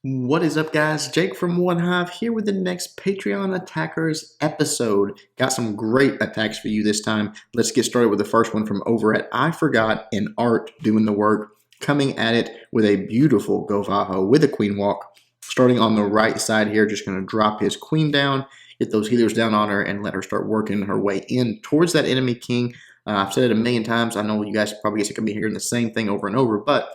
What is up, guys? Jake from OneHive here with the next Patreon Attackers episode. Got some great attacks for you this time. Let's get started with the first one from over at I Forgot and Art doing the work, coming at it with a beautiful Govaho with a Queen Walk. Starting on the right side here, just going to drop his Queen down, get those healers down on her, and let her start working her way in towards that enemy king. I've said it a million times. I know you guys probably get sick of me hearing the same thing over and over, but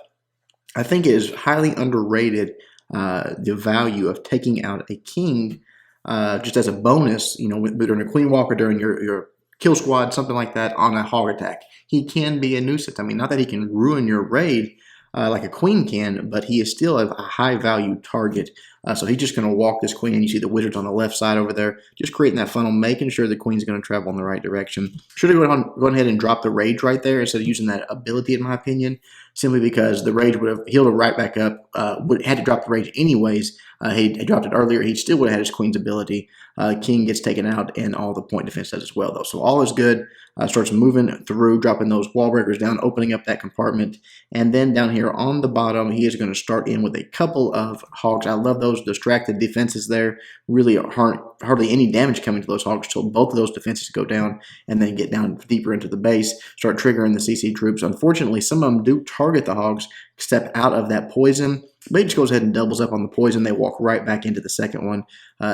I think it is highly underrated the value of taking out a king just as a bonus, during a queen walker, during your kill squad, something like that, on a hog attack. He can be a nuisance. I mean, not that he can ruin your raid like a queen can, but he is still a high value target. So he's just going to walk this queen, and you see the wizards on the left side over there, just creating that funnel, making sure the queen's going to travel in the right direction. Should have gone ahead and dropped the rage right there instead of using that ability, in my opinion, simply because the rage would have healed her right back up. Had to drop the rage anyways. He dropped it earlier. He still would have had his queen's ability. King gets taken out, and all the point defense does as well, though. So all is good. Starts moving through, dropping those wall breakers down, opening up that compartment. And then down here on the bottom, he is going to start in with a couple of hogs. I love those distracted defenses there. Really aren't hardly any damage coming to those hogs until both of those defenses go down and then get down deeper into the base, start triggering the CC troops. Unfortunately, some of them do target the hogs, step out of that poison, but he just goes ahead and doubles up on the poison. They walk right back into the second one,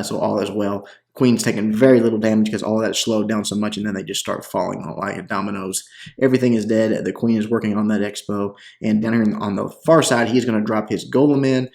so all is well. Queen's taking very little damage because all of that slowed down so much, and then they just start falling like dominoes. Everything is dead. The queen is working on that expo, and down here on the far side, he's going to drop his golem in,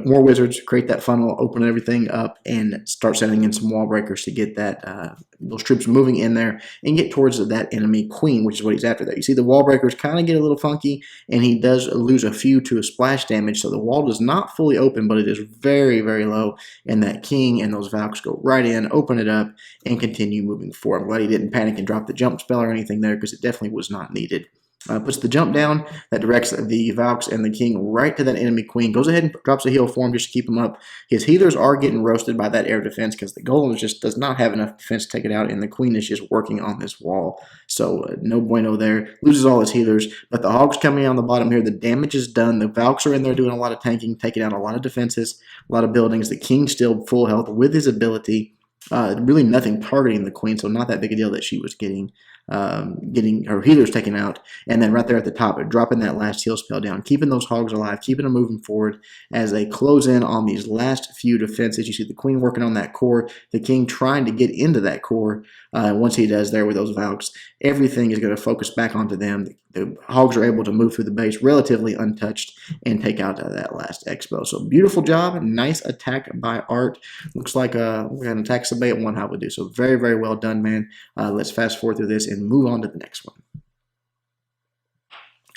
more wizards, create that funnel, open everything up, and start sending in some wall breakers to get that those troops moving in there and get towards that enemy queen, which is what he's after there. You see the wall breakers kind of get a little funky, and he does lose a few to a splash damage, so the wall does not fully open, but it is very, very low, and that king and those Valks go right in, open it up, and continue moving forward. I'm glad he didn't panic and drop the jump spell or anything there, because it definitely was not needed. Puts the jump down that directs the Valks and the king right to that enemy queen. Goes ahead and drops a heal for him just to keep him up. His healers are getting roasted by that air defense because the golem just does not have enough defense to take it out, and the queen is just working on this wall. So no bueno there. Loses all his healers, but the hogs coming on the bottom here. The damage is done. The Valks are in there doing a lot of tanking, taking out a lot of defenses, a lot of buildings. The king still full health with his ability. Really nothing targeting the queen, so not that big a deal that she was getting her healers taken out. And then right there at the top, dropping that last heal spell down, keeping those hogs alive, keeping them moving forward as they close in on these last few defenses. You see the queen working on that core, the king trying to get into that core. Once he does there with those Valks, everything is going to focus back onto them. The hogs are able to move through the base relatively untouched and take out that last expo. So beautiful job. Nice attack by Art. Looks like we're going to attack somebody at OneHive would do. So very, very well done, man. Let's fast forward through this and move on to the next one.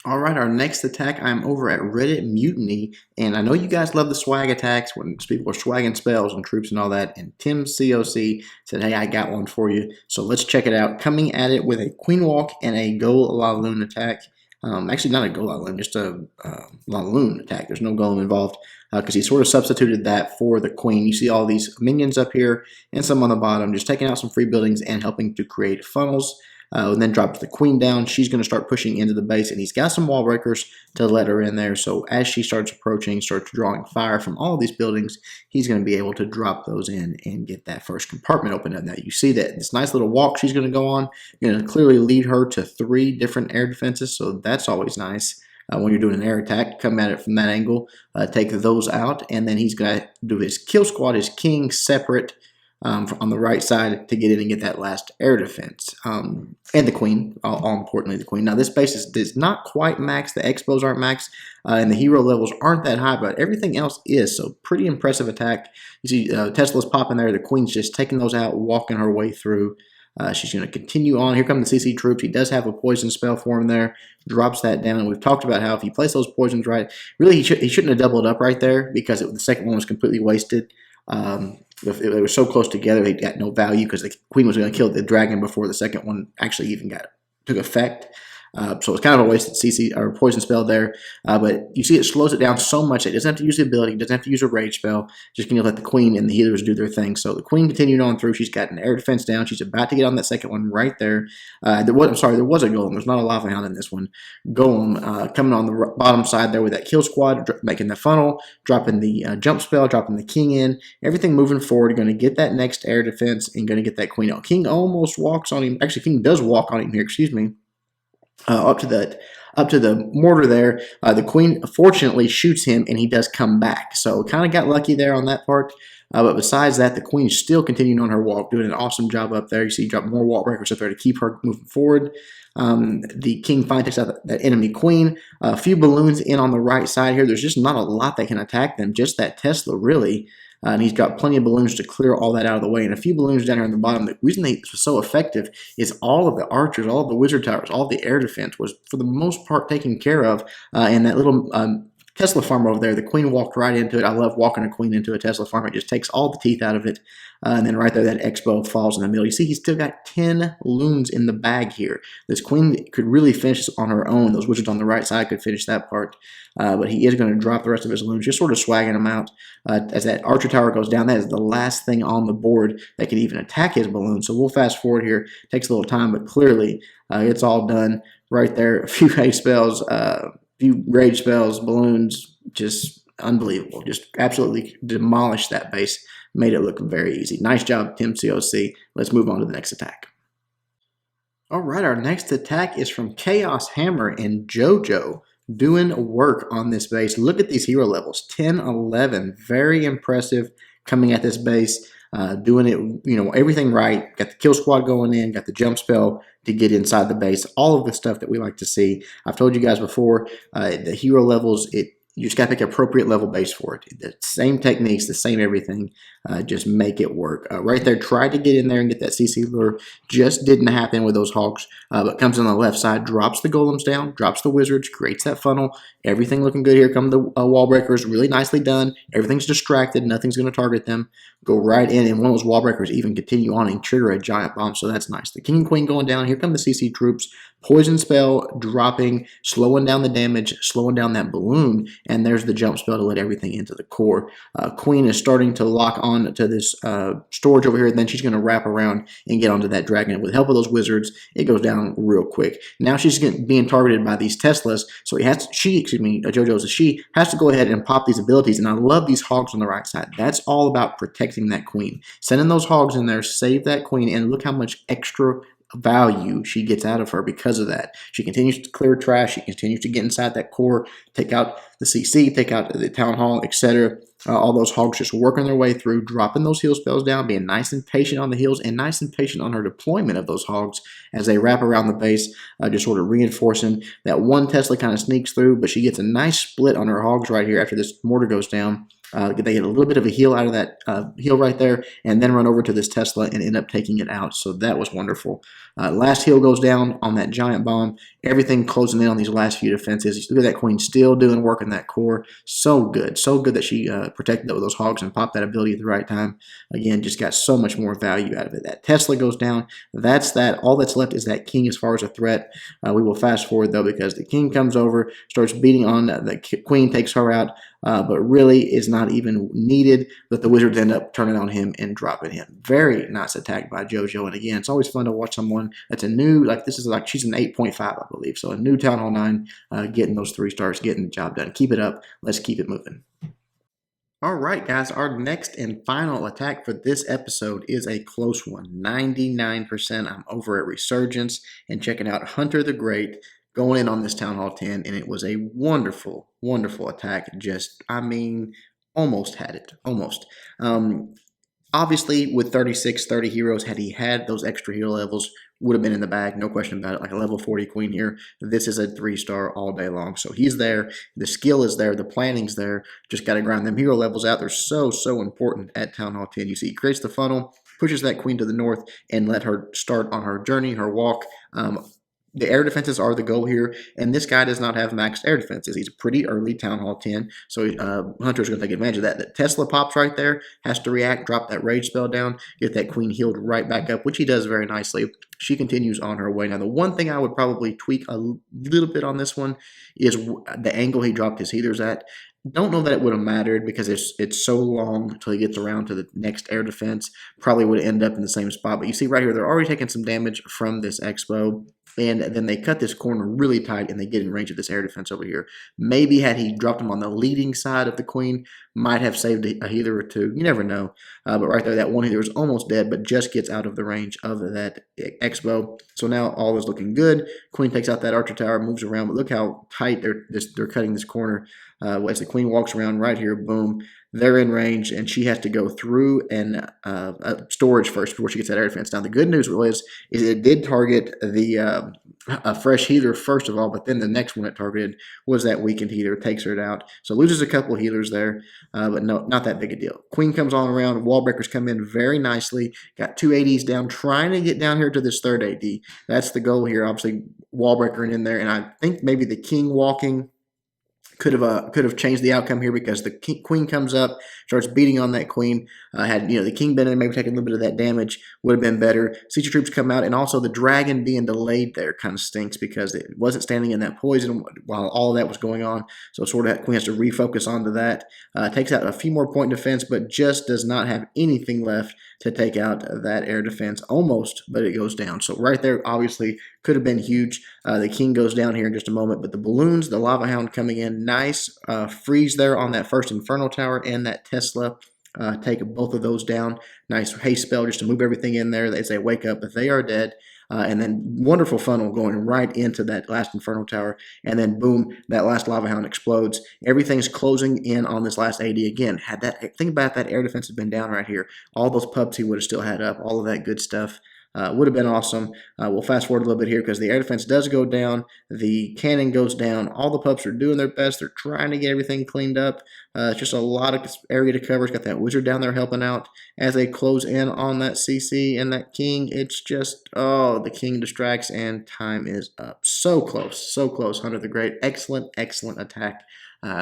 All right, our next attack, I'm over at Reddit Mutiny, and I know you guys love the swag attacks when people are swagging spells and troops and all that, and TimCOC said, hey, I got one for you, so let's check it out. Coming at it with a Queen Walk and a Golem attack. Actually, not a Golem, just a Laloon attack. There's no Golem involved because he sort of substituted that for the Queen. You see all these minions up here and some on the bottom, just taking out some free buildings and helping to create funnels. And then drops the queen down. She's going to start pushing into the base, and he's got some wall breakers to let her in there. So as she starts approaching, starts drawing fire from all these buildings, he's going to be able to drop those in and get that first compartment open up. Now you see that this nice little walk she's going to go on. You're going to clearly lead her to 3 different air defenses, so that's always nice. When you're doing an air attack, come at it from that angle, take those out, and then he's going to do his kill squad, his king separate, on the right side to get in and get that last air defense. And the queen, all importantly, the queen. Now, this base is not quite max. The expos aren't max, and the hero levels aren't that high, but everything else is. So pretty impressive attack. You see Tesla's popping there. The queen's just taking those out, walking her way through. She's going to continue on. Here come the CC troops. He does have a poison spell for him there. Drops that down. And we've talked about how if he plays those poisons right, really he shouldn't have doubled up right there because the second one was completely wasted. They were so close together, they got no value because the queen was going to kill the dragon before the second one actually even took effect. So it's kind of a wasted CC or poison spell there. But you see it slows it down so much it doesn't have to use the ability, it doesn't have to use a rage spell. Just going to let the queen and the healers do their thing. So the queen continued on through. She's got an air defense down. She's about to get on that second one right there. There was a golem. There's not a lava hound in this one. Golem coming on the bottom side there with that kill squad, making the funnel, dropping the jump spell, dropping the king in. Everything moving forward. Going to get that next air defense and going to get that queen out. King almost walks on him. Actually, King does walk on him here. Excuse me. Up to the mortar there. The queen fortunately shoots him, and he does come back. So kind of got lucky there on that part. But besides that, the queen is still continuing on her walk, doing an awesome job up there. You see, drop more wall breakers up there to keep her moving forward. The king finally takes out that enemy queen. A few balloons in on the right side here. There's just not a lot that can attack them. Just that Tesla, really. And he's got plenty of balloons to clear all that out of the way. And a few balloons down here on the bottom. The reason they was so effective is all of the archers, all of the wizard towers, all of the air defense was, for the most part, taken care of. And that little Tesla farm over there, the queen walked right into it. I love walking a queen into a Tesla farm. It just takes all the teeth out of it. And then right there, that Expo falls in the middle. You see, he's still got 10 loons in the bag here. This queen could really finish this on her own. Those wizards on the right side could finish that part. But he is going to drop the rest of his loons, just sort of swagging them out. As that archer tower goes down, that is the last thing on the board that can even attack his balloon. So we'll fast forward here. Takes a little time, but clearly it's all done right there. A few haste spells, few rage spells, balloons, just unbelievable. Just absolutely demolished that base. Made it look very easy. Nice job, TimCOC. Let's move on to the next attack. All right, our next attack is from ChaosHammer and JoJo doing work on this base. Look at these hero levels, 10, 11. Very impressive coming at this base. Doing it, everything right. Got the kill squad going in, got the jump spell to get inside the base. All of the stuff that we like to see. I've told you guys before, the hero levels, you just got to pick an appropriate level base for it. The same techniques, the same everything. Just make it work. Right there, tried to get in there and get that CC lure. Just didn't happen with those hogs. But comes on the left side, drops the golems down, drops the wizards, creates that funnel. Everything looking good here. Come the wall breakers, really nicely done. Everything's distracted. Nothing's going to target them. Go right in, and one of those wall breakers even continue on and trigger a giant bomb. So that's nice. The king and queen going down. Here come the CC troops. Poison spell dropping, slowing down the damage, slowing down that balloon, and there's the jump spell to let everything into the core. Queen is starting to lock on to this storage over here, and then she's going to wrap around and get onto that dragon. With the help of those wizards, it goes down real quick. Now she's being targeted by these Teslas, so JoJo's she has to go ahead and pop these abilities, and I love these hogs on the right side. That's all about protecting that queen. Sending those hogs in there, save that queen, and look how much extra value she gets out of her because of that. She continues to clear trash. She continues to get inside that core, take out the CC, take out the town hall, etc. All those hogs just working their way through, dropping those heal spells down, being nice and patient on the heals, and nice and patient on her deployment of those hogs as they wrap around the base, just sort of reinforcing. That one Tesla kind of sneaks through, but she gets a nice split on her hogs right here after this mortar goes down. They get a little bit of a heal out of that heal right there, and then run over to this Tesla and end up taking it out. So that was wonderful. Last heal goes down on that giant bomb. Everything closing in on these last few defenses. Look at that queen still doing work in that core. So good that she protected those hogs and popped that ability at the right time. Again, just got so much more value out of it. That Tesla goes down. That's that. All that's left is that king as far as a threat. We will fast forward though because the king comes over, starts beating on the queen, takes her out. But really is not even needed, but the wizards end up turning on him and dropping him. Very nice attack by JoJo, and again, it's always fun to watch someone that's a new, she's an 8.5, I believe, so a new Town Hall 9, getting those 3 stars, getting the job done. Keep it up. Let's keep it moving. All right, guys, our next and final attack for this episode is a close one. 99%. I'm over at Resurgence and checking out Hunter the Great, going in on this Town Hall 10, and it was a wonderful, wonderful attack. Almost had it. Almost. Obviously, with 30 heroes, had he had those extra hero levels, would have been in the bag, no question about it. Like a level 40 queen here. This is a 3-star all day long. So he's there. The skill is there. The planning's there. Just got to grind them hero levels out. They're so, so important at Town Hall 10. You see, he creates the funnel, pushes that queen to the north, and let her start on her journey, her walk. The air defenses are the goal here, and this guy does not have maxed air defenses. He's a pretty early Town Hall 10, so Hunter's going to take advantage of that. The Tesla pops right there, has to react, drop that rage spell down, get that queen healed right back up, which he does very nicely. She continues on her way. Now, the one thing I would probably tweak a little bit on this one is the angle he dropped his healers at. Don't know that it would have mattered because it's so long until he gets around to the next air defense. Probably would end up in the same spot. But you see right here, they're already taking some damage from this Expo. And then they cut this corner really tight and they get in range of this air defense over here. Maybe had he dropped him on the leading side of the queen, might have saved a healer or two. You never know. But right there, that one healer is almost dead, but just gets out of the range of that Expo. So now all is looking good. Queen takes out that archer tower, moves around, but look how tight they're cutting this corner. As the queen walks around right here, boom, they're in range, and she has to go through and storage first before she gets that air defense. Now, the good news is it did target the a fresh healer first of all, but then the next one it targeted was that weakened healer, takes her out. So loses a couple of healers there, but no, not that big a deal. Queen comes on around, wall breakers come in very nicely, got two ADs down, trying to get down here to this third AD. That's the goal here, obviously, wall breaker in there, and I think maybe the king walking could have changed the outcome here because the queen comes up, starts beating on that queen. Had the king been in, maybe taking a little bit of that damage, would have been better. Siege troops come out, and also the dragon being delayed there kind of stinks because it wasn't standing in that poison while all of that was going on. So sort of queen has to refocus onto that. Takes out a few more point defense, but just does not have anything left to take out that air defense. Almost, but it goes down. So right there, obviously, could have been huge. The king goes down here in just a moment, but the balloons, the lava hound coming in, nice freeze there on that first inferno tower and that Tesla. Take both of those down. Nice haste spell just to move everything in there. As they wake up, they are dead. And then wonderful funnel going right into that last inferno tower. And then boom, that last lava hound explodes. Everything's closing in on this last AD again. Think about that air defense had been down right here. All those pups he would have still had up. All of that good stuff. Would have been awesome. We'll fast forward a little bit here because the air defense does go down. The cannon goes down. All the pups are doing their best. They're trying to get everything cleaned up. It's just a lot of area to cover. It's got that wizard down there helping out as they close in on that CC and that king. It's just, oh, the king distracts and time is up. So close, Hunter the Great. Excellent, excellent attack.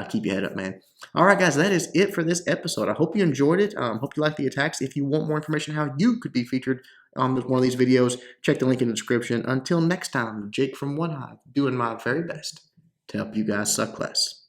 Keep your head up, man. All right, guys, that is it for this episode. I hope you enjoyed it. Hope you like the attacks. If you want more information how you could be featured on one of these videos, check the link in the description. Until next time, Jake from OneHive, doing my very best to help you guys suck less.